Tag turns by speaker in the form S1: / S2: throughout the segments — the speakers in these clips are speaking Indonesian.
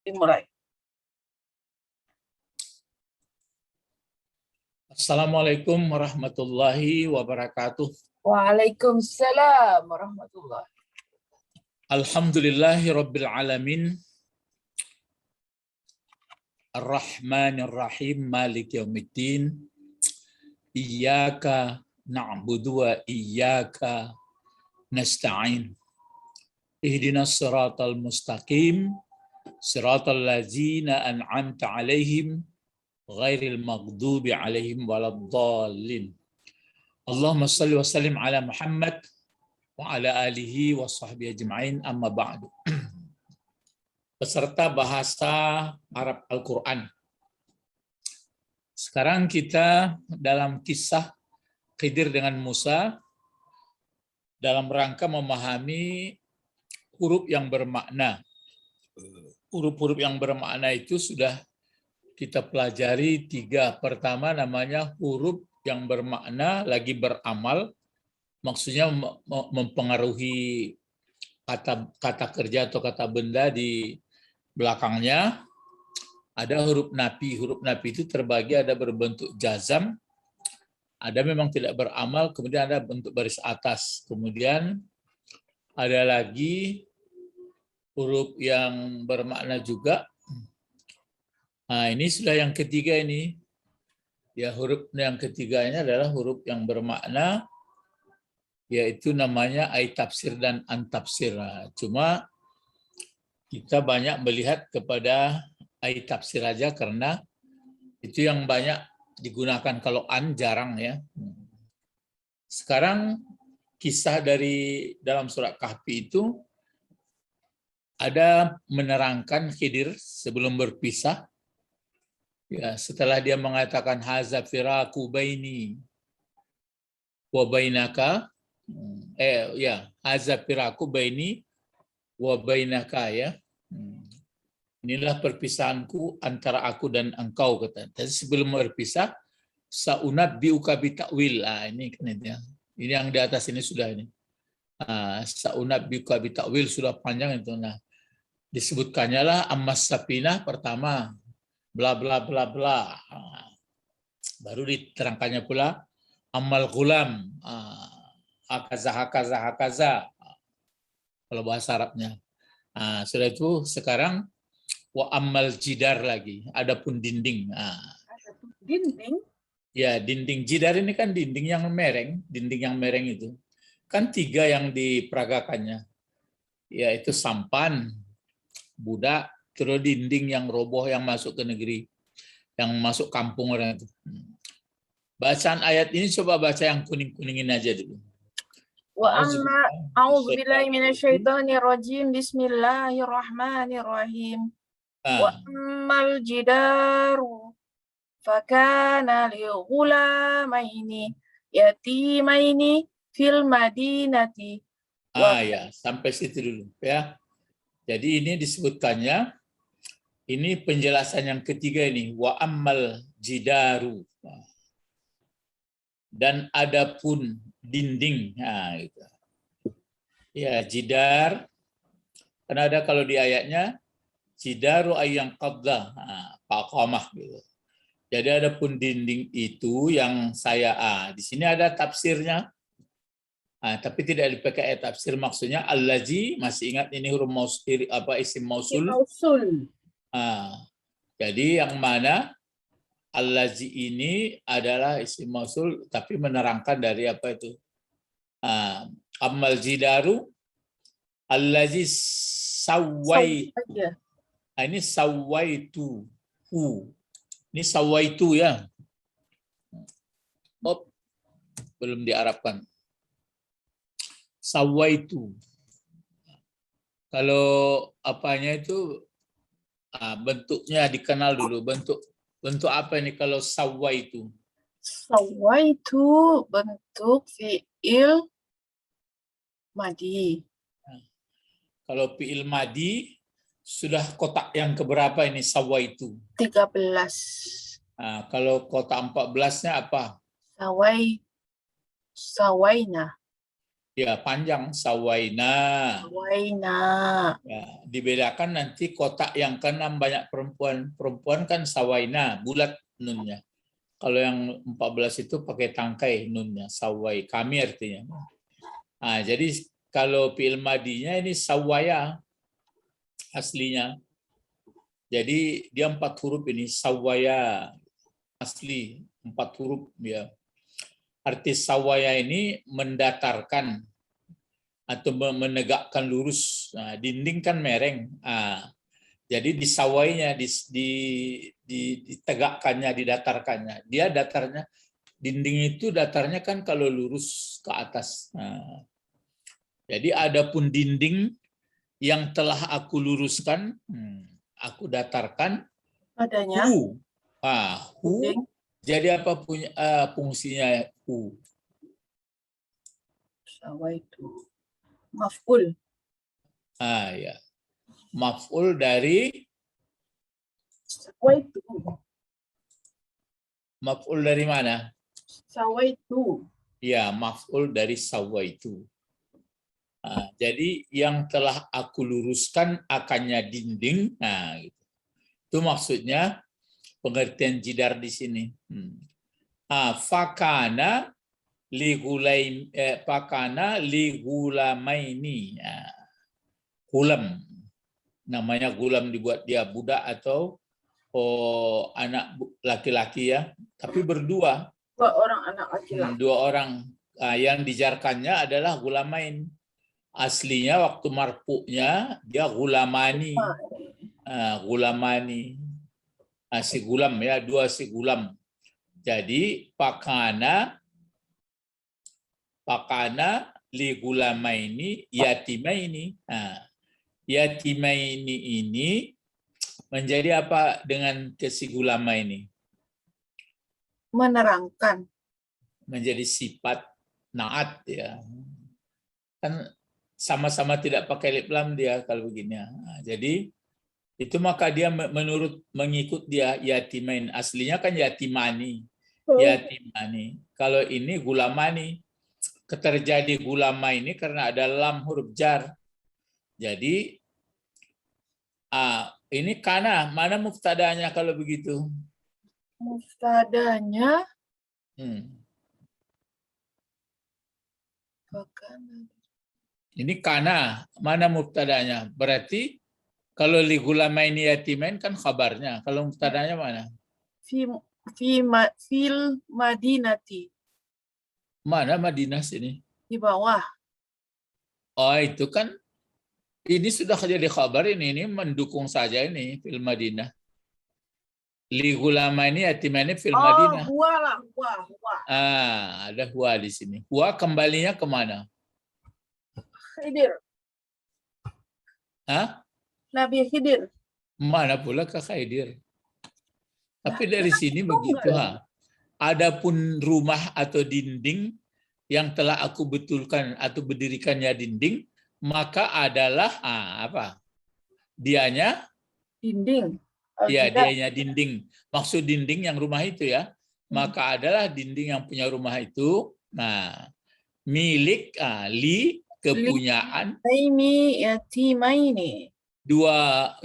S1: Dimulai.
S2: Assalamualaikum warahmatullahi wabarakatuh.
S1: Waalaikumsalam warahmatullahi.
S2: Alhamdulillahi rabbil alamin. Ar-Rahmanir Rahim, Maliki yaumiddin. Iyyaka na'budu wa iyyaka nasta'in. Ihdinas siratal mustaqim, siratal ladzina an'amta 'alaihim ghairil maghdubi 'alaihim waladdallin. Allahumma shalli wa sallim ala Muhammad wa ala alihi wa sahbihi ajma'in, amma ba'du. Peserta bahasa Arab Al-Quran. Sekarang kita dalam kisah Khidir dengan Musa dalam rangka memahami huruf yang bermakna. Huruf-huruf yang bermakna itu sudah kita pelajari 3. Pertama namanya huruf yang bermakna lagi beramal, maksudnya mempengaruhi kata kerja atau kata benda di belakangnya. Ada huruf nafi. Huruf nafi itu terbagi, ada berbentuk jazam, ada memang tidak beramal, kemudian ada bentuk baris atas. Kemudian ada lagi huruf yang bermakna juga. Nah, ini sudah yang ketiga ini. Ya, huruf yang ketiganya adalah huruf yang bermakna, yaitu namanya ai tafsir dan an tafsir. Cuma kita banyak melihat kepada ai tafsir aja karena itu yang banyak digunakan, kalau an jarang ya. Sekarang kisah dari dalam surat Kahfi itu ada menerangkan Khidir sebelum berpisah. Ya, setelah dia mengatakan haza firaku baini wa bainaka, haza firaku baini wa bainaka, ya. Inilah perpisahanku antara aku dan engkau, kata. Tapi sebelum berpisah, saunabbiuka bita'wil. Ini kan ini. Ini yang di atas ini sudah ini. Saunabbiuka bita'wil sudah panjang itu. Nah, disebutkannya lah ammas sapinah pertama, bla bla bla bla. Baru diterangkannya pula amal gulam, hakaza hakaza hakaza, kalau bahasa Arabnya. Sudah itu sekarang wa amal jidar lagi, adapun dinding.
S1: Dinding?
S2: Ya, dinding jidar ini kan dinding yang mereng, itu kan 3 yang diperagakannya, yaitu sampan, budak, terus dinding yang roboh yang masuk ke negeri, yang masuk kampung orang itu. Bacaan ayat ini coba baca yang kuning-kuningin aja dulu.
S1: Wa amma a'udzubillahi minasyaitonirrajim. Bismillahirrahmanirrahim. Wa ammal jidaru fakana li ghulamaini yatimaini fil madinati.
S2: Ya, sampai situ dulu ya. Jadi ini disebutkannya, ini penjelasan yang ketiga ini, wa ammal jidaru, dan adapun dinding. Gitu. Ya, jidar, karena ada kalau di ayatnya jidaru ayyang qadda, faqamah gitu. Jadi adapun dinding itu yang saya di sini ada tafsirnya. Tapi tidak dipakai tafsir, maksudnya allazi, masih ingat ini huruf mausul, isim mausul. Jadi yang mana allazi ini adalah isim mausul tapi menerangkan dari apa itu? Ammal jidaru allazi sawai. Ini sawaitu. Ini sawaitu ya. Belum diarabkan. Sawaitu. Kalau apanya itu bentuknya dikenal dulu. Bentuk apa ini kalau sawaitu?
S1: Sawaitu bentuk fi'il madi.
S2: Kalau fi'il madi sudah kotak yang keberapa ini sawaitu?
S1: 13.
S2: Kalau kotak 14-nya apa?
S1: Sawaina.
S2: Ya, panjang sawaina.
S1: Sawaina.
S2: Ya, dibedakan nanti kotak yang ke-6 banyak perempuan. Perempuan kan sawaina, bulat nunnya. Kalau yang 14 itu pakai tangkai nunnya, sawai, kami artinya. Nah, jadi kalau fi'il madinya ini sawaya aslinya. Jadi dia 4 huruf ini, sawaya asli 4 huruf dia. Arti sawaya ini mendatarkan atau menegakkan lurus. Nah, dinding kan mereng. Nah, jadi disawainya, ditegakkannya, didatarkannya. Dia datarnya, dinding itu datarnya kan kalau lurus ke atas. Nah, jadi adapun dinding yang telah aku luruskan, aku datarkan,
S1: Adanya.
S2: hu. Hu.
S1: Dinding.
S2: Jadi apa punya fungsinya hu?
S1: Sawaitu. Maf'ul.
S2: Ya. Maf'ul dari
S1: Sawaitu.
S2: maf'ul dari mana?
S1: Sawaitu.
S2: Ya, maf'ul dari sawaitu. Jadi yang telah aku luruskan akannya dinding. Nah, gitu. Itu maksudnya pengertian jidar di sini. Fakana li gulamaini. Gulam. Namanya gulam dibuat dia budak atau anak laki-laki ya, tapi berdua.
S1: 2 orang anak laki-laki.
S2: 2 orang. Yang dijarkannya adalah gulamain. Aslinya waktu marfu'nya dia gulamani. Gulamani. Si gulam ya, 2 si gulam. Jadi pakana li gulamaini yatimaini. Yatimaini ini menjadi apa dengan si gulama ini?
S1: Menerangkan.
S2: Menjadi sifat naat ya. Kan sama-sama tidak pakai alif lam dia kalau begini. Jadi itu maka dia mengikut dia yatimain. Aslinya kan yatimani. Yatimani. Kalau ini gulamani. Terjadi gulama ini karena ada lam huruf jar. Jadi ini kana, mana muftadanya kalau begitu?
S1: Muftadanya
S2: ini kana, mana muftadanya? Berarti kalau li gulamaini yatimain kan khabarnya. Kalau muftadanya mana?
S1: Fil madinati.
S2: Mana Madinah sini?
S1: Di bawah.
S2: Oh, itu kan ini sudah jadi khabar ini mendukung saja ini fil Madinah. Li gulamaini yatimaini fil Madinah.
S1: Huwa lah, huwa.
S2: Ada huwa di sini. Huwa kembalinya kemana?
S1: Khidir. Nabi Khidir.
S2: Mana pula ke Khidir? Tapi dari sini begitu. Adapun rumah atau dinding yang telah aku betulkan atau berdirikannya dinding, maka adalah apa? Dianya?
S1: Dinding.
S2: Ya, dianya dinding. Maksud dinding yang rumah itu ya. Maka adalah dinding yang punya rumah itu. Nah, milik li kepunyaan.
S1: Ini yatimaini.
S2: 2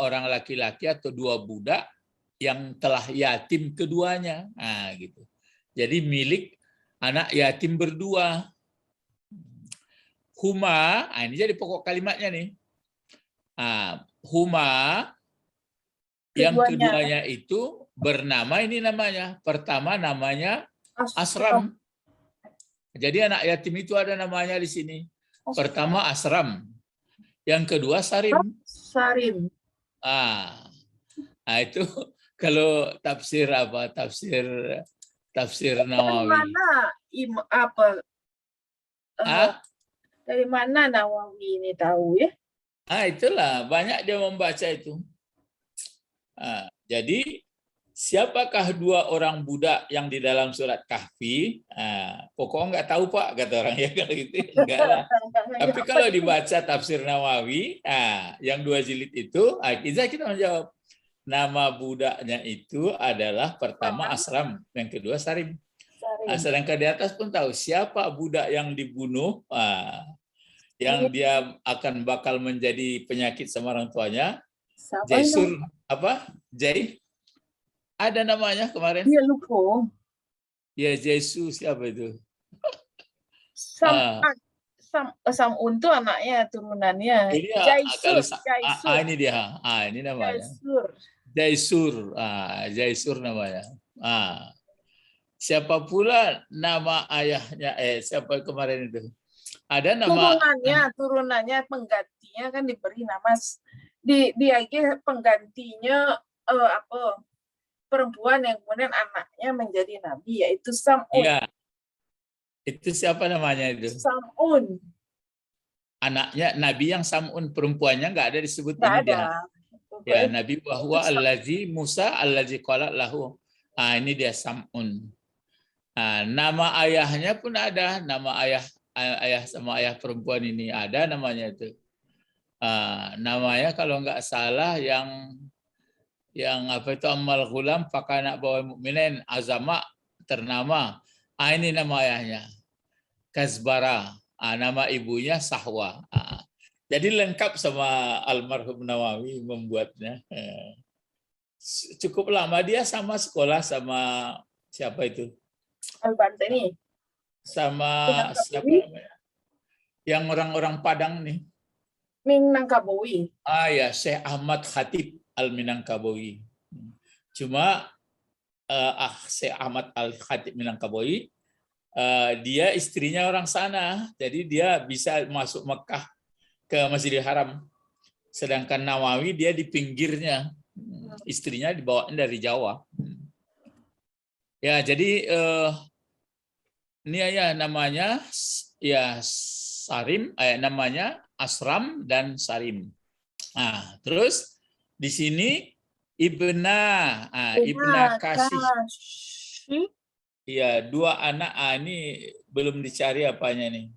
S2: orang laki-laki atau 2 budak yang telah yatim keduanya. Gitu. Jadi milik anak yatim berdua. Huma, ini jadi pokok kalimatnya nih. Huma yang keduanya itu bernama ini namanya. Pertama namanya Asram. Jadi anak yatim itu ada namanya di sini. Pertama Asram. Yang kedua Sarim.
S1: Sarim.
S2: Itu kalau tafsir apa? Tafsir Nawawi.
S1: Dari mana Nawawi ini tahu ya?
S2: Itulah banyak dia membaca itu. Jadi siapakah 2 orang budak yang di dalam surat Kahfi? Pokoknya nggak tahu Pak, kata orang ya kalau gitu. Enggak lah. Tapi kalau dibaca tafsir Nawawi, yang 2 jilid itu, kita menjawab. Nama budaknya itu adalah pertama Asram, yang kedua Sarim. Nah, sedangkan di atas pun tahu siapa budak yang dibunuh, yang dia akan bakal menjadi penyakit sama orang tuanya.
S1: Siapa ini?
S2: Jaisur apa? Ada namanya kemarin.
S1: Dia lupa.
S2: Ya Jaisu siapa itu?
S1: Sam'un tuh anaknya, turunannya.
S2: Ini kalau
S1: Jaisur. Jaisur.
S2: ini dia. Ini namanya.
S1: Jaisur.
S2: Jaisur. Jaisur namanya. Siapa pula nama ayahnya? Siapa kemarin itu? Ada nama
S1: turunannya penggantinya kan diberi nama dia penggantinya apa? Perempuan yang kemudian anaknya menjadi nabi, yaitu Sam'un.
S2: Iya. Itu siapa namanya itu?
S1: Sam'un.
S2: Anaknya Nabi yang Sam'un, perempuannya nggak ada disebut
S1: Nggak
S2: ini
S1: ada.
S2: dia. Ya, Nabi bahwa allazi Musa allazi qala lahu. Ini dia Sam'un. Nama ayahnya pun ada, nama ayah sama ayah perempuan ini ada namanya itu. Namanya kalau nggak salah yang apa itu amal ghulam fakana bawa mukminin azama ternama. Ini nama ayahnya Kazbara. Nama ibunya Sahwa. Jadi lengkap sama almarhum Nawawi membuatnya. Cukup lama dia sama sekolah sama siapa itu?
S1: Al-Bantani.
S2: Sama siapa namanya? Yang orang-orang Padang nih.
S1: Minangkabawi.
S2: Ya, Syekh Ahmad Khatib Al-Minangkabawi. Cuma Syekh Ahmad Al-Khatib Minangkabawi, dia istrinya orang sana, jadi dia bisa masuk Mekah ke Masjidil Haram. Sedangkan Nawawi dia di pinggirnya, istrinya dibawa dari Jawa. Ya, jadi ini ya namanya ya Sarim, namanya Asram dan Sarim. Terus di sini Ibna Kasih. Iya, dua anak. Ini belum dicari apanya nih.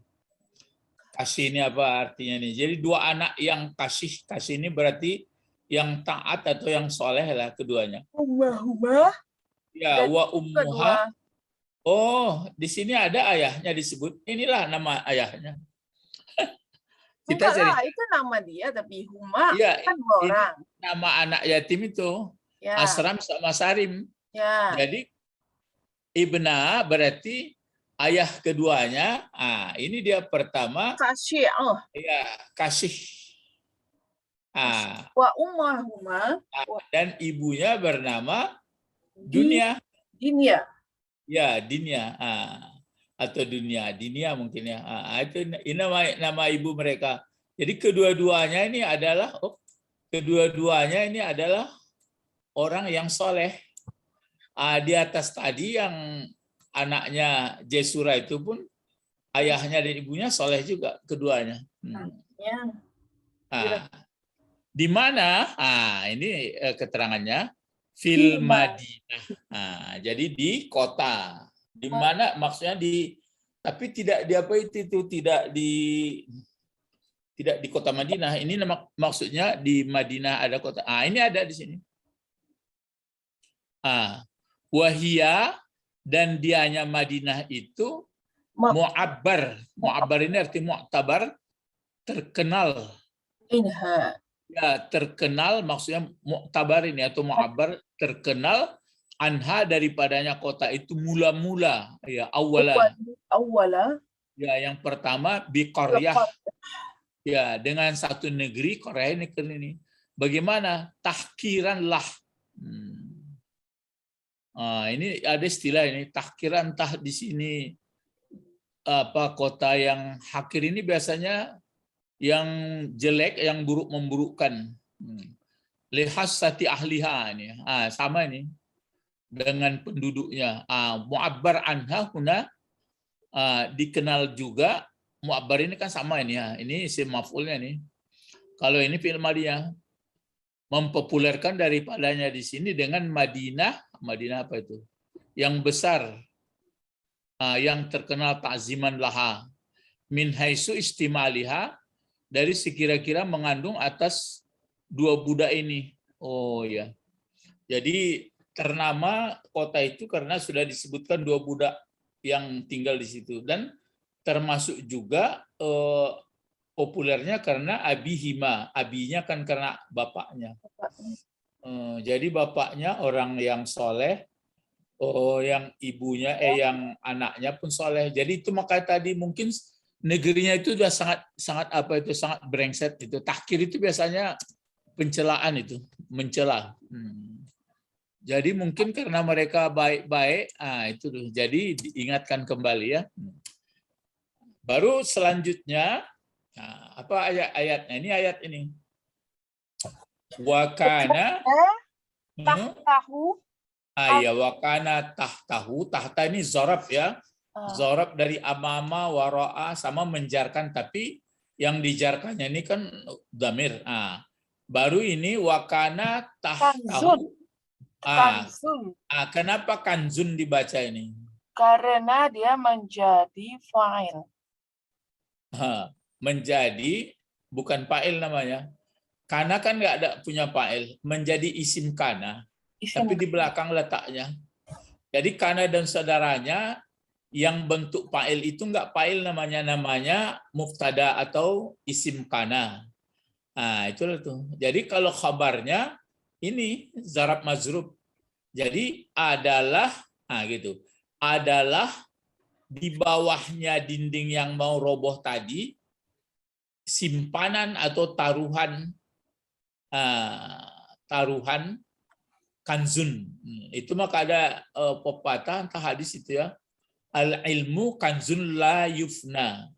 S2: Kasih ini apa artinya nih? Jadi dua anak yang kasih. Kasih ini berarti yang taat atau yang soleh lah keduanya.
S1: Ummah.
S2: Ya, wa ummuha. Oh, di sini ada ayahnya disebut. Inilah nama ayahnya.
S1: Kita cari. Itu nama dia, tapi Huma
S2: ya,
S1: kan dua orang.
S2: Nama anak yatim itu. Ya. Asram sama Sarim.
S1: Ya.
S2: Jadi Ibna berarti ayah keduanya. Ini dia pertama.
S1: Kasih.
S2: Ya, kasih.
S1: Wa ummahuma.
S2: Dan ibunya bernama Dunia.
S1: Dinia.
S2: Ya, Dinia. Atau Dunia. Dinia mungkin ya. Itu nama ibu mereka. Jadi kedua-duanya ini adalah orang yang soleh. Di atas tadi yang anaknya Jesura itu pun ayahnya dan ibunya soleh juga keduanya. Di mana? Ini keterangannya fil Madinah. Jadi di kota. Di mana maksudnya tapi tidak di apa itu tidak di kota Madinah. Ini maksudnya di Madinah ada kota. Ini ada di sini. Wahia dan dianya Madinah itu mu'abbar. Mu'abbar ini arti mu'tabar, terkenal. Ya, terkenal maksudnya mu'tabar ini atau mu'abbar, terkenal anha daripadanya kota itu mula-mula ya awala. Ya, yang pertama bi qaryah. Ya, dengan satu negeri Korea ini. Bagaimana? Tahkiranlah. Ini ada istilah ini tahkiran, entah di sini apa kota yang hakir ini biasanya yang jelek, yang buruk memburukkan. Lihassati ahliha ini. Sama ini dengan penduduknya. Mu'abbar anha huna dikenal juga. Mu'abbar ini kan sama ini ya. Ini isim maf'ulnya nih. Kalau ini fi'il madiyah, mempopulerkan daripadanya di sini dengan Madinah. Madinah apa itu? Yang besar, yang terkenal ta'ziman laha. Min haitsu istimaliha, dari sekira-kira mengandung atas dua budak ini. Oh ya. Jadi ternama kota itu karena sudah disebutkan dua budak yang tinggal di situ, dan termasuk juga populernya karena abihima, abinya kan karena bapaknya. Jadi bapaknya orang yang soleh, yang ibunya, yang anaknya pun soleh. Jadi itu makanya tadi mungkin negerinya itu sudah sangat sangat brengsek itu. Tahkir itu biasanya pencelaan itu, mencela. Jadi mungkin karena mereka baik-baik, itu tuh. Jadi diingatkan kembali ya. Baru selanjutnya, apa ayat-ayatnya? Ini ayat ini. Wakana
S3: tahtahu.
S2: ya wakana tahtahu. Tahta ini zorab ya. Zorab dari amama, wara'a, sama menjarkan, tapi yang dijarkannya ini kan damir. Baru ini wakana tahtahu.
S3: Kanzun.
S2: Kenapa kanzun dibaca ini?
S3: Karena dia menjadi fa'il.
S2: Menjadi, bukan fa'il namanya. Kana kan nggak ada punya fa'il. Menjadi isim kana. Tapi di belakang letaknya. Jadi kana dan saudaranya yang bentuk fa'il itu nggak fa'il namanya mubtada atau isim kana. Itulah tuh. Jadi kalau khabarnya ini zarab mazrub. Jadi adalah gitu. Adalah di bawahnya dinding yang mau roboh tadi simpanan atau taruhan kanzun. Itu maka ada pepatah entah hadis itu ya. Al ilmu kanzun la yufna.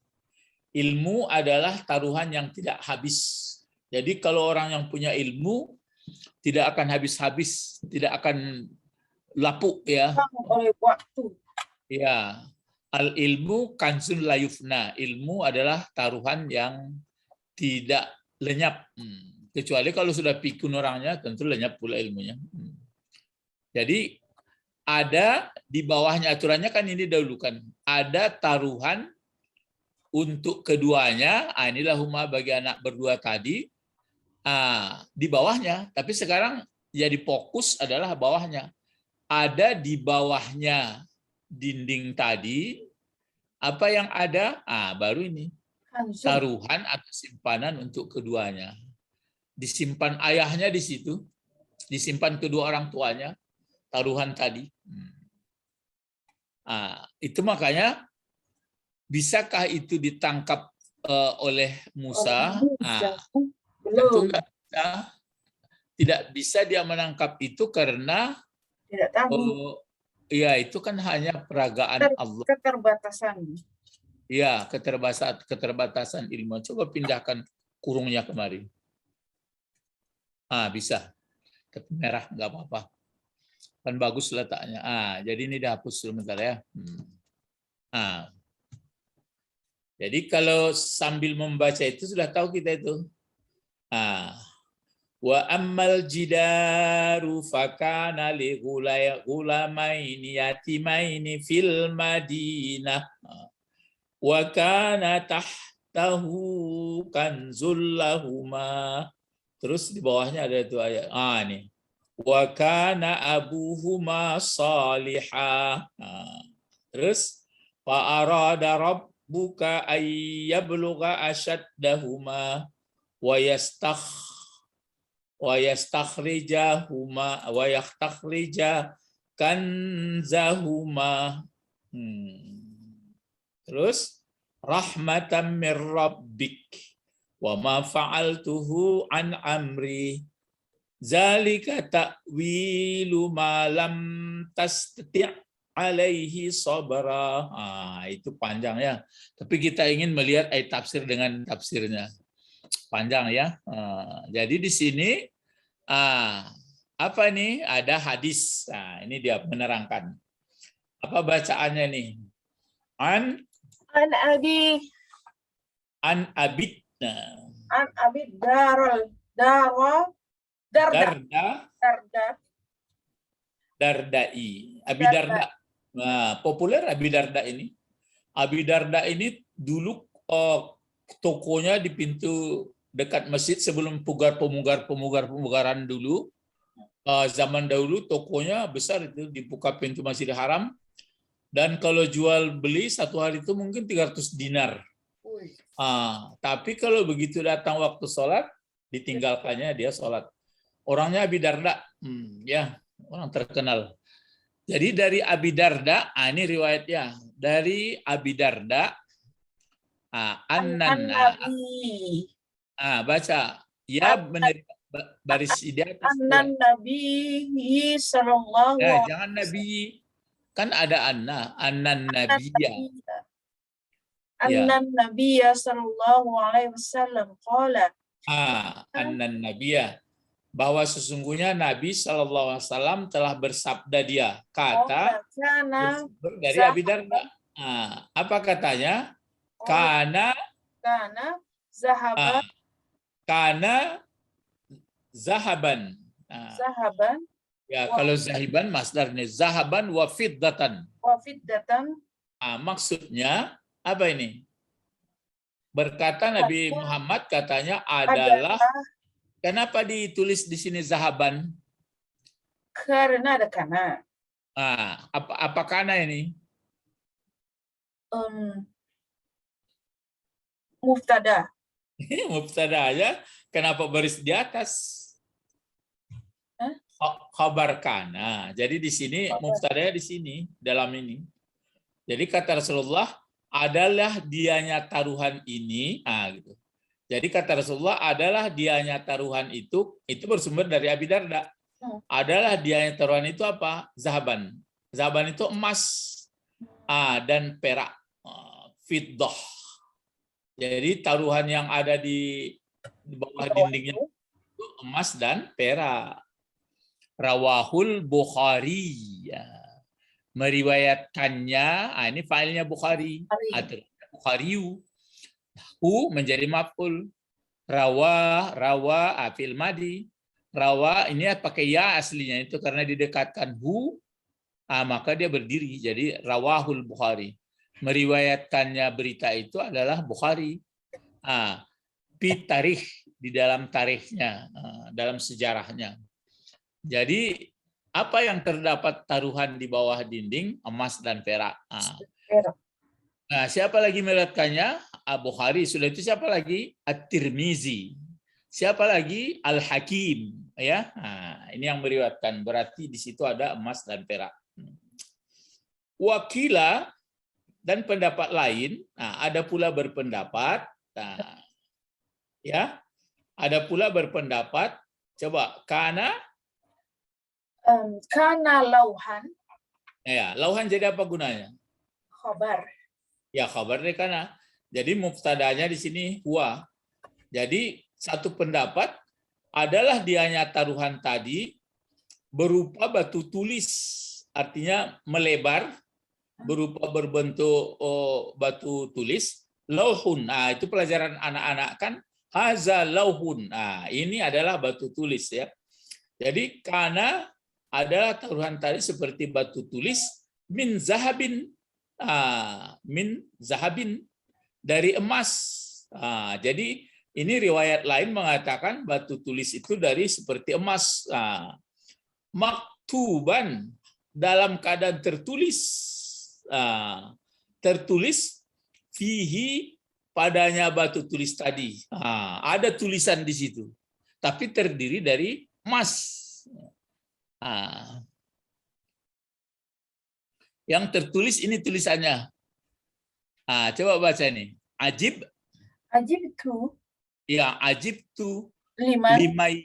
S2: Ilmu adalah taruhan yang tidak habis. Jadi kalau orang yang punya ilmu tidak akan habis-habis, tidak akan lapuk ya.
S3: Oleh waktu.
S2: Ya. Al ilmu kanzun la yufna. Ilmu adalah taruhan yang tidak lenyap. Kecuali kalau sudah pikun orangnya tentu lenyap pula ilmunya. Jadi ada di bawahnya aturannya kan ini dahulukan. Ada taruhan untuk keduanya. Inilah huma bagi anak berdua tadi. Di bawahnya. Tapi sekarang jadi fokus adalah bawahnya. Ada di bawahnya dinding tadi. Apa yang ada? Baru ini. Taruhan atau simpanan untuk keduanya. Disimpan ayahnya di situ. Disimpan kedua orang tuanya. Taruhan tadi. Itu makanya bisakah itu ditangkap oleh Musa? Tentu enggak bisa. Tidak bisa dia menangkap itu karena
S3: Tidak tahu.
S2: Ya itu kan hanya peragaan Allah.
S3: Keterbatasan.
S2: Ya, keterbatasan ilmu. Coba pindahkan kurungnya kemari. Bisa. Tapi merah nggak apa-apa. Kan bagus letaknya. Jadi ini dihapus sebentar ya. Jadi kalau sambil membaca itu sudah tahu kita itu. Wa ammal jidaru fakana li ghulamaini yatimaini fil Madinah wa kana tahtahu kanzul lahuma. Terus di bawahnya ada itu ayat. Nih. Wa kana abuhuma salihah. Terus fa arada rabbuka ay yablugha ashaddahuma wa yastakhrijahuma wa yaktakhrija kanzahuma. Terus rahmatan mir rabbik wa ma fa'altuhu an amri zalika ta'wilu ma lam tastati' alaihi sabra. Itu panjang ya. Tapi kita ingin melihat ayat tafsir dengan tafsirnya. Panjang ya. Jadi di sini apa ini? Ada hadis. Ini dia menerangkan. Apa bacaannya nih? An abid. An abid Dardai. Abi Darda. Populer Abi Darda ini. Abi Darda ini dulu tokonya di pintu dekat masjid sebelum pemugaran dulu. Zaman dahulu tokonya besar itu, dibuka pintu Masjidil Haram. Dan kalau jual beli satu hari itu mungkin 300 dinar.
S3: Wih.
S2: Tapi kalau begitu datang waktu sholat, ditinggalkannya dia sholat. Orangnya Abi Darda, ya orang terkenal. Jadi dari Abi Darda, ini riwayatnya dari Abi Darda,
S3: An-Nabi.
S2: baca ya benar baris di atas.
S3: Anan Nabi sallallahu
S2: Ya, jangan Nabi, kan ada Anan Nabiya.
S3: Anan Nabi sallallahu alaihi wasallam qala.
S2: Anan Nabiya, bahwa sesungguhnya Nabi SAW telah bersabda dia, kata bersumber dari Abi Darda. Apa katanya? Kana
S3: zahaban
S2: kana zahaban.
S3: zahaban
S2: Ya, kalau zahiban masdarnya zahaban wa fiddatan.
S3: wa fiddatan.
S2: Maksudnya apa ini? Berkata Nabi Muhammad katanya adalah, kenapa ditulis di sini zahaban?
S3: Karena ada kana.
S2: Apa kana ini?
S3: Mubtada.
S2: Mubtada aja. Kenapa baris di atas? Khabar kana. Jadi di sini mubtadanya di sini dalam ini. Jadi kata Rasulullah, adalah dianya taruhan ini, gitu. Jadi kata Rasulullah, adalah dianya taruhan itu bersumber dari Abi Darda. Adalah dianya taruhan itu apa? Zahaban. Zahaban itu emas dan perak, fiddah. Jadi taruhan yang ada di bawah dindingnya itu emas dan perak. Rawahul Bukhari. Meriwayatkannya, ini filenya Bukhari atau Bukhariyu. Menjadi maf'ul. Rawa fil madi. Rawa ini pakai ya aslinya itu karena didekatkan maka dia berdiri jadi rawahul Bukhari. Meriwayatkannya berita itu adalah Bukhari. Fi tarikh, di dalam tarikhnya, dalam sejarahnya. Jadi apa yang terdapat taruhan di bawah dinding? Emas dan perak. Siapa lagi melihatkannya? Bukhari. Sudah itu siapa lagi? At-Tirmizi. Siapa lagi? Al-Hakim. Ya, ini yang meriwayatkan. Berarti di situ ada emas dan perak. Wakila dan pendapat lain. Ada pula berpendapat. Ya, ada pula berpendapat. Coba karena
S3: lauhan.
S2: Ya, lauhan jadi apa gunanya?
S3: Khabar.
S2: Ya, khabarnya karena. Jadi mubtadanya di sini huwa. Jadi satu pendapat adalah dianya taruhan tadi berupa batu tulis, artinya melebar, berupa berbentuk batu tulis. Lauhun. Itu pelajaran anak-anak kan. Haza lauhun. Ini adalah batu tulis ya. Jadi karena adalah taruhan tadi seperti batu tulis min zahabin, dari emas. Jadi ini riwayat lain mengatakan batu tulis itu dari seperti emas. Maktuban, dalam keadaan tertulis, fihi, padanya batu tulis tadi. Ada tulisan di situ, tapi terdiri dari emas. Yang tertulis ini tulisannya. Coba baca ini. Ajib.
S3: Ajib itu.
S2: Ya, ajib tu.
S3: Limai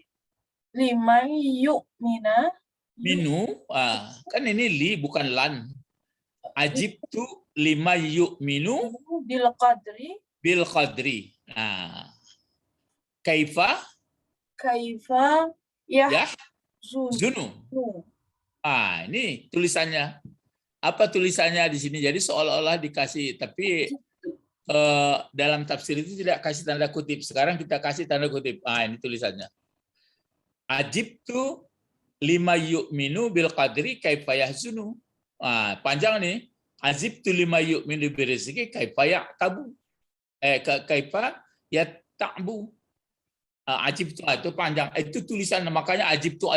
S3: yu'mina.
S2: Minu. Kan ini li bukan lan. Ajib tu lima yu'minu.
S3: Bil qadri.
S2: Bil qadri. Kaifa. Ya. Zunu. Ini tulisannya. Apa tulisannya di sini? Jadi seolah-olah dikasih, tapi dalam tafsir itu tidak kasih tanda kutip. Sekarang kita kasih tanda kutip. Ini tulisannya. Ajibtu lima yu'minu bil qadri kaifa yahzunu. Panjang nih. Ajibtu lima yu'minu bil rizqi kaifa ya'tabu. Kaifa yata'bu. Ajibtu itu panjang. Itu tulisan, makanya ajibtu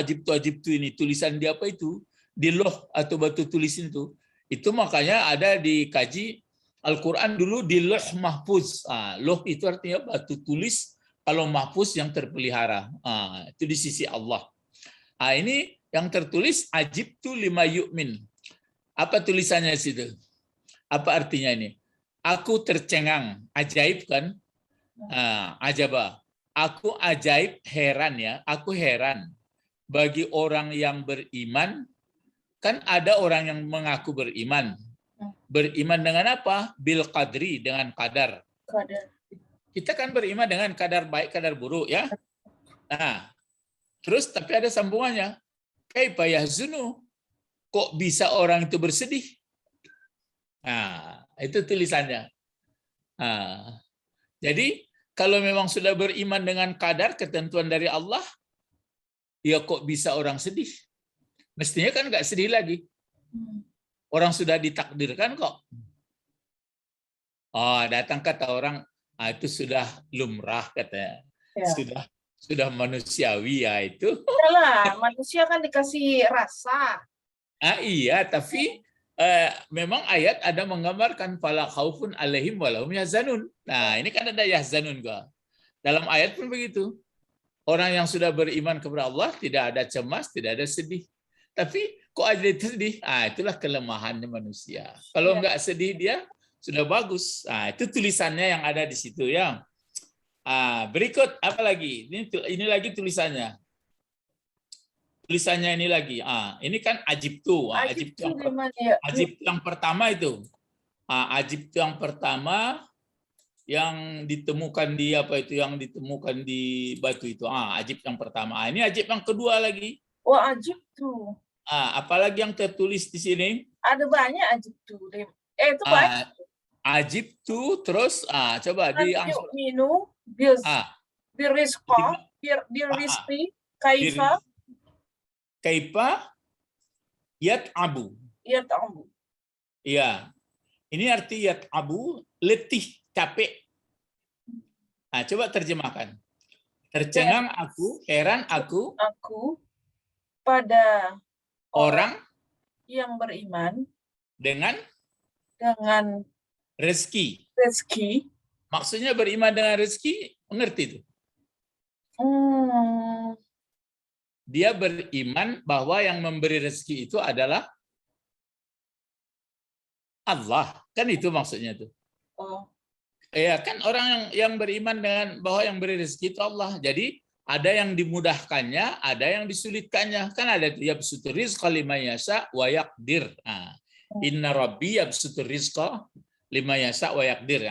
S2: ini tulisan di apa itu? Di loh atau batu tulis itu. Itu makanya ada di kaji Al-Quran dulu di Loh Mahfuz. Loh itu artinya batu tulis, kalau mahfuz yang terpelihara. Itu di sisi Allah. Ini yang tertulis ajibtu lima yu'min. Apa tulisannya di situ? Apa artinya ini? Aku tercengang, ajaib kan? Ajaba. Aku ajaib, heran ya. Aku heran bagi orang yang beriman. Kan ada orang yang mengaku beriman. Beriman dengan apa? Bil qadri, dengan kadar. Kita kan beriman dengan kadar baik, kadar buruk ya. Nah, terus tapi ada sambungannya. Kaifa yahzunu? Kok bisa orang itu bersedih? Nah, itu tulisannya. Jadi kalau memang sudah beriman dengan kadar ketentuan dari Allah, ya kok bisa orang sedih? Mestinya kan nggak sedih lagi. Orang sudah ditakdirkan kok. Datang kata orang, itu sudah lumrah katanya. Ya. Sudah manusiawi ya itu.
S3: Yalah, manusia kan dikasih rasa.
S2: Iya, tapi memang ayat ada menggambarkan fala khaufun alaihim walahum yahzanun. Nah, ini kan ada yahzanun kok. Dalam ayat pun begitu. Orang yang sudah beriman kepada Allah tidak ada cemas, tidak ada sedih. Tapi kok ada sedih? Itulah kelemahannya manusia. Kalau enggak sedih dia sudah bagus. Itu tulisannya yang ada di situ ya. Berikut apa lagi? Ini lagi tulisannya. Tulisannya ini lagi. Ini kan ajibtu. Ajibtu yang pertama itu. Ajibtu yang pertama yang ditemukan di apa itu, yang ditemukan di batu itu. Ajib yang pertama. Ini ajib yang kedua lagi.
S3: Ajibtu.
S2: Apalagi yang tertulis di sini?
S3: Ada banyak ajibtu. Itu banyak.
S2: Ajibtu terus coba diangsur.
S3: Minu birizqa birizqi kaifa
S2: yat'abu.
S3: Yat'abu.
S2: Iya. Ini arti yat'abu, letih, capek. Coba terjemahkan. Tercengang aku, heran aku.
S3: Aku pada
S2: orang
S3: yang beriman
S2: dengan rezeki. Maksudnya beriman dengan rezeki, mengerti itu? Dia beriman bahwa yang memberi rezeki itu adalah Allah. Kan itu maksudnya tuh. Ya kan, orang yang beriman dengan bahwa yang beri rezeki itu Allah. Jadi ada yang dimudahkannya, ada yang disulitkannya. Kan ada yabsutur rizqa liman yasha wa yaqdir. Inna rabbi yabsutur rizqa liman yasha wa yaqdir.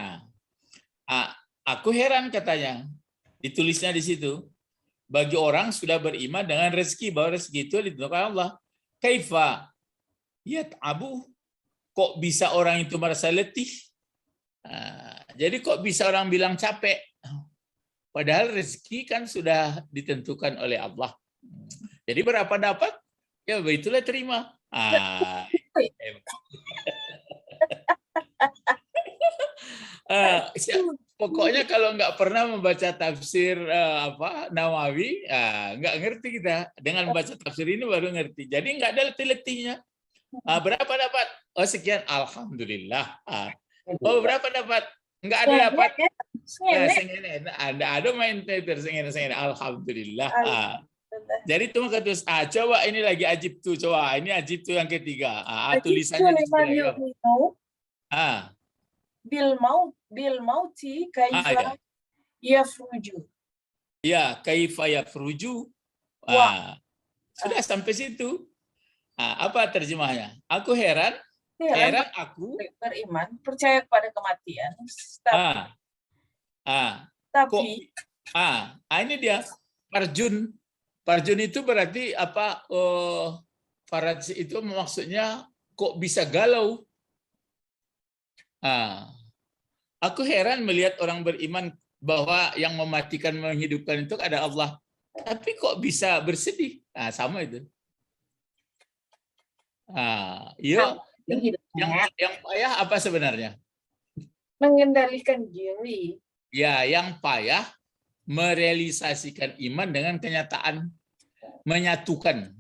S2: Aku heran katanya. Ditulisnya di situ. Bagi orang sudah beriman dengan rezeki, bahwa rezeki itu ditentukan Allah. Kaifa yat'abu? Kok bisa orang itu merasa letih? Jadi kok bisa orang bilang capek? Padahal rezeki kan sudah ditentukan oleh Allah. Jadi berapa dapat? Ya itulah terima. Pokoknya kalau nggak pernah membaca tafsir Nawawi, nggak ngerti kita. Dengan baca tafsir ini baru ngerti. Jadi nggak ada letih-letihnya. Berapa dapat? Oh sekian, alhamdulillah. Oh berapa dapat? Nggak ada dapat. Ada main paper sengene, alhamdulillah. Jadi itu maka terus coba ini lagi ajib tuh, coba ini ajib tuh yang ketiga. Tulisannya di sebelah.
S3: Bil mauti kaifa yafruju.
S2: Ya, kaifa yafruju. Sudah sampai situ. Apa terjemahnya? Aku heran aku
S3: beriman, percaya kepada kematian.
S2: Tapi ini dia Parjun. Parjun itu berarti apa? Faraj itu maksudnya kok bisa galau. Aku heran melihat orang beriman bahwa yang mematikan menghidupkan itu ada Allah. Tapi kok bisa bersedih? Sama itu. Yang payah apa sebenarnya?
S3: Mengendalikan diri.
S2: Ya, yang payah merealisasikan iman dengan kenyataan, menyatukan.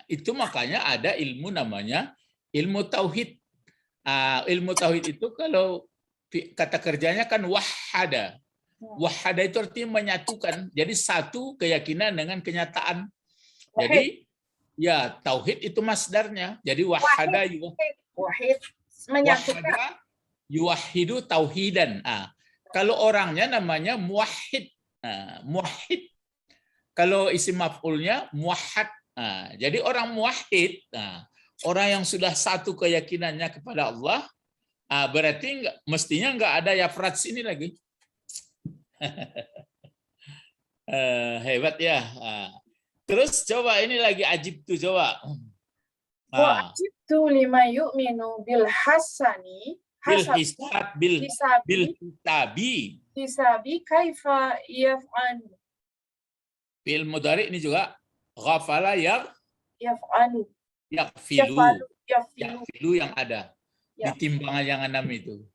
S2: Itu makanya ada ilmu namanya ilmu tauhid. Ilmu tauhid itu kalau kata kerjanya kan wahada. Wahada itu artinya menyatukan. Jadi satu keyakinan dengan kenyataan. Jadi ya tauhid itu masdarnya. Jadi wahada
S3: Wahid menyatukan.
S2: wahada yuwahidu tauhidan. Kalau orangnya namanya muwahhid. Muwahhid. Kalau isim maf'ulnya muwahhad. Jadi orang muwahhid, orang yang sudah satu keyakinannya kepada Allah, berarti mestinya nggak ada yafrat sini lagi. Hebat ya. Terus coba ini lagi ajib tuh coba.
S3: Wa'ajibtu lima yu'minu bil hasani
S2: Bil
S3: hisabi kaifa yaf'alu
S2: Fi'il mudhari ini juga ghafala
S3: yaf'alu
S2: yaghfilu.
S3: yafilu
S2: Yaghfilu yang ada di
S3: Ya.
S2: timbangan yang 6 itu.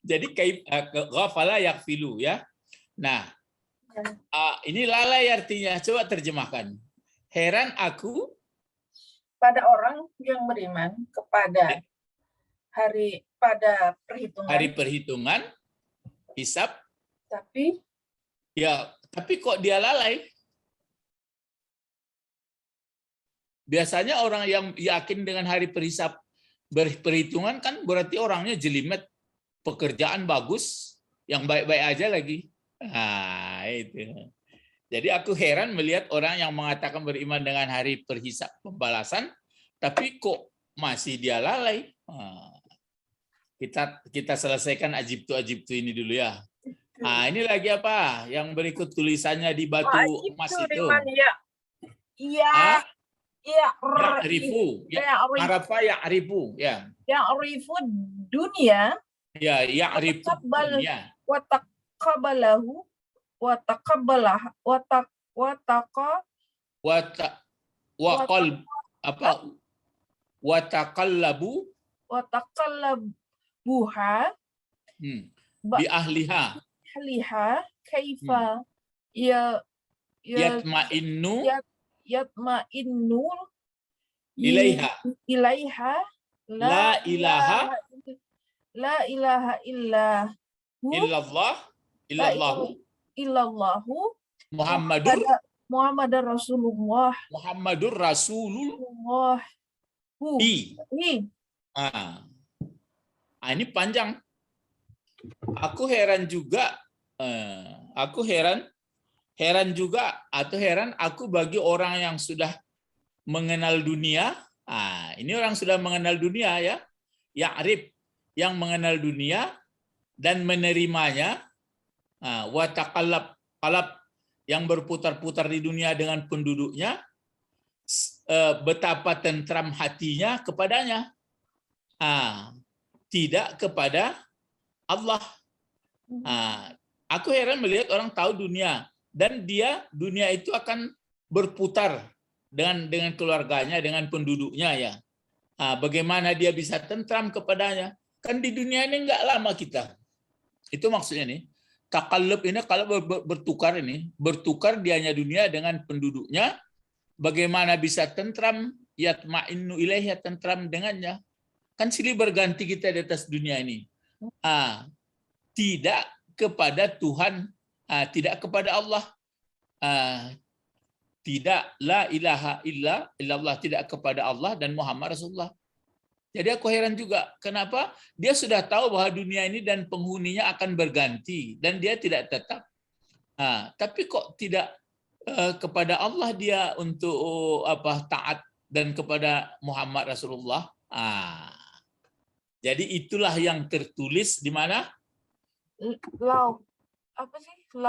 S2: Jadi ghafala yaghfilu ya. Nah, ini lalai artinya. Coba terjemahkan. Heran aku
S3: pada orang yang beriman kepada pada perhitungan,
S2: hari perhitungan, hisab,
S3: tapi
S2: tapi kok dia lalai? Biasanya orang yang yakin dengan hari perhitungan kan berarti orangnya jelimet, pekerjaan bagus, yang baik-baik aja lagi. Itu. Jadi aku heran melihat orang yang mengatakan beriman dengan hari perhisab pembalasan, tapi kok masih dia lalai. Kita selesaikan ajib tu ini dulu ya. Ini lagi apa? Yang berikut tulisannya di batu emas itu. Ya'rifu. Arafa ya'rifu. Ya.
S3: Ya'rifu dunia.
S2: Ya, ya'rifu dunia.
S3: Wa taqabbalahu wa taqallabuha
S2: bi ahliha
S3: kaifa
S2: yatma'innu ilaiha la ilaha illallahu Muhammadur Rasulullah. Ini panjang. Aku heran juga. Aku bagi orang yang sudah mengenal dunia. Ini orang sudah mengenal dunia ya. Ya'rif, yang mengenal dunia dan menerimanya. Wa taqallab, yang berputar-putar di dunia dengan penduduknya, betapa tentram hatinya kepadanya, tidak kepada Allah. Aku heran melihat orang tahu dunia dan dunia itu akan berputar dengan keluarganya, dengan penduduknya ya. Bagaimana dia bisa tentram kepadanya? Kan di dunia ini enggak lama kita. Itu maksudnya nih. Takallub ini kalau bertukar dianya dunia dengan penduduknya, bagaimana bisa tentram, yatma'innu ilaihi, tentram dengannya. Kan silih berganti kita di atas dunia ini. Tidak kepada Tuhan, tidak kepada Allah, tidak la ilaha illallah, tidak kepada Allah dan Muhammad Rasulullah. Jadi aku heran juga, kenapa dia sudah tahu bahwa dunia ini dan penghuninya akan berganti dan dia tidak tetap. Tapi kok tidak kepada Allah dia untuk taat dan kepada Muhammad Rasulullah. Jadi itulah yang tertulis di mana?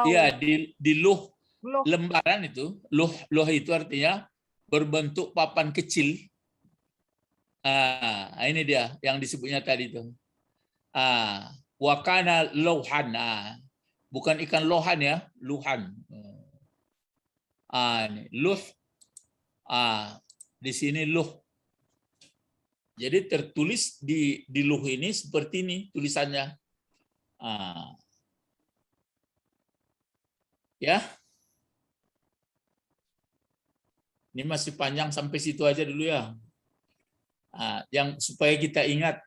S2: Ya, di luh, lembaran itu. Luh itu artinya berbentuk papan kecil. Ini dia yang disebutnya tadi itu. Wakana lauhan. Bukan ikan lohan ya, luhan. Ini luh. Di sini luh. Jadi tertulis di luh ini seperti ini tulisannya. Ya. Ini masih panjang, sampai situ aja dulu ya. Yang supaya kita ingat,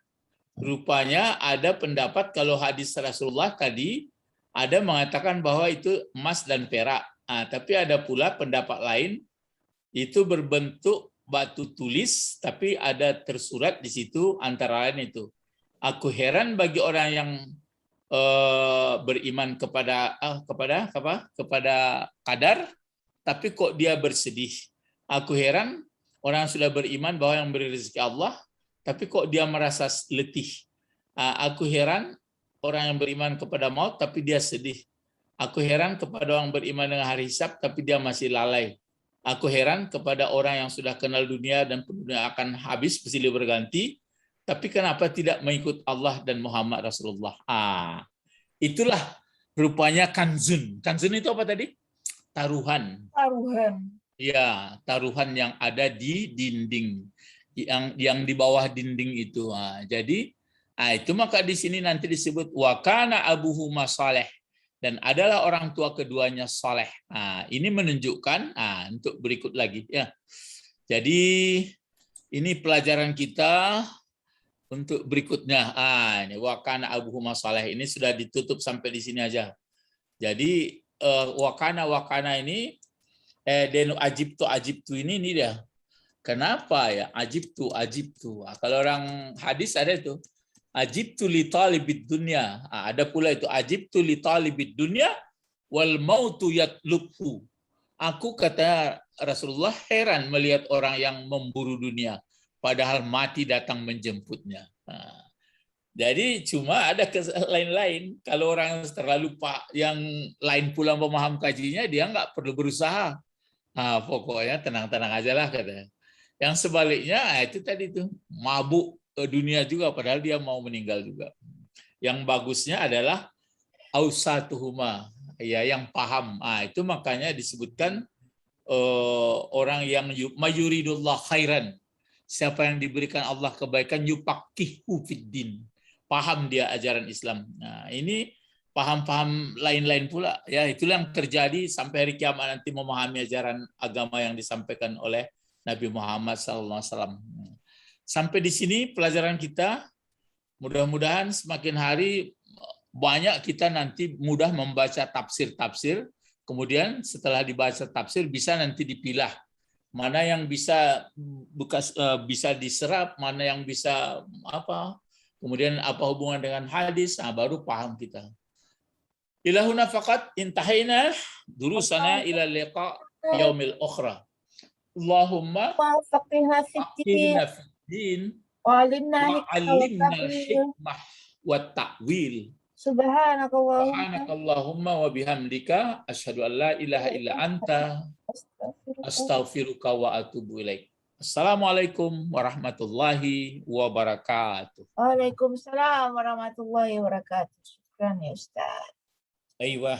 S2: rupanya ada pendapat kalau hadis Rasulullah tadi ada mengatakan bahwa itu emas dan perak. Tapi ada pula pendapat lain itu berbentuk batu tulis, tapi ada tersurat di situ antara lain itu. Aku heran bagi orang yang beriman kepada qadar, tapi kok dia bersedih. Aku heran orang yang sudah beriman bahwa yang beri rezeki Allah, tapi kok dia merasa letih. Aku heran orang yang beriman kepada maut, tapi dia sedih. Aku heran kepada orang beriman dengan hari hisab, tapi dia masih lalai. Aku heran kepada orang yang sudah kenal dunia dan dunia akan habis, silih berganti, tapi kenapa tidak mengikut Allah dan Muhammad Rasulullah? Itulah rupanya kanzun. Kanzun itu apa tadi? Taruhan.
S3: Taruhan.
S2: Ya, taruhan yang ada di dinding, yang di bawah dinding itu. Jadi, itu maka di sini nanti disebut wa kana abuhuma saleh, dan adalah orang tua keduanya saleh. Ini menunjukkan untuk berikut lagi ya. Jadi ini pelajaran kita untuk berikutnya. Ini wa kana abuhuma saleh, ini sudah ditutup sampai di sini aja. Jadi wa kana ini denu ajibtu ini dia. Kenapa ya ajibtu? Kalau orang hadis ada itu ajibtu li talibid dunya. Ada pula itu ajibtu li talibid dunya wal mautu yatlubhu. Aku, kata Rasulullah, heran melihat orang yang memburu dunia padahal mati datang menjemputnya. Jadi cuma ada lain-lain. Kalau orang terlalu yang lain pula memaham kajinya, dia nggak perlu berusaha. Pokoknya tenang-tenang aja lah katanya. Yang sebaliknya itu tadi tuh mabuk dunia juga padahal dia mau meninggal juga. Yang bagusnya adalah ausatuhuma, ya, yang paham. Itu makanya disebutkan orang yang mayuridullah khairan. Siapa yang diberikan Allah kebaikan yufaqihu fiddin. Paham dia ajaran Islam. Ini paham-paham lain-lain pula. Ya, itulah yang terjadi sampai hari kiamat nanti, memahami ajaran agama yang disampaikan oleh Nabi Muhammad SAW. Sampai di sini pelajaran kita. Mudah-mudahan semakin hari banyak kita nanti mudah membaca tafsir-tafsir. Kemudian setelah dibaca tafsir bisa nanti dipilah mana yang bisa diserap, mana yang bisa kemudian apa hubungan dengan hadis, baru paham kita. Ilahuna faqat intahina durusana ila liqa yaumil ukhra. Allahumma
S3: faqihna
S2: fiddin
S3: wa'alimna
S2: hikmah wa ta'wil. Subhanakallahumma wa bihamdika asyhadu an la ilaha illa anta astaghfiruka wa atubu ilaik. Assalamualaikum warahmatullahi wabarakatuh.
S3: Waalaikumsalam warahmatullahi wabarakatuh. Syukran ya Ustaz.
S2: Aywa.